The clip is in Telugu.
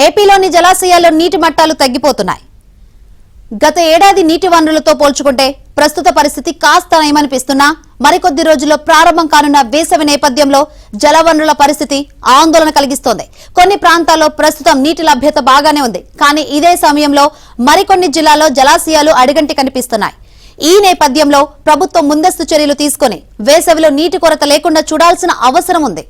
ఏపీలోని జలాశయాల్లో నీటి మట్టాలు తగ్గిపోతున్నాయి. గత ఏడాది నీటి వనరులతో పోల్చుకుంటే ప్రస్తుత పరిస్థితి కాస్త నయమనిపిస్తున్నా మరికొద్ది రోజుల్లో ప్రారంభం కానున్న వేసవి నేపథ్యంలో జలవనరుల పరిస్థితి ఆందోళన కలిగిస్తోంది. కొన్ని ప్రాంతాల్లో ప్రస్తుతం నీటి లభ్యత బాగానే ఉంది. కానీ ఇదే సమయంలో మరికొన్ని జిల్లాల్లో జలాశయాలు అడిగంటి కనిపిస్తున్నాయి. ఈ నేపథ్యంలో ప్రభుత్వం ముందస్తు చర్యలు తీసుకుని వేసవిలో నీటి కొరత లేకుండా చూడాల్సిన అవసరం ఉంది.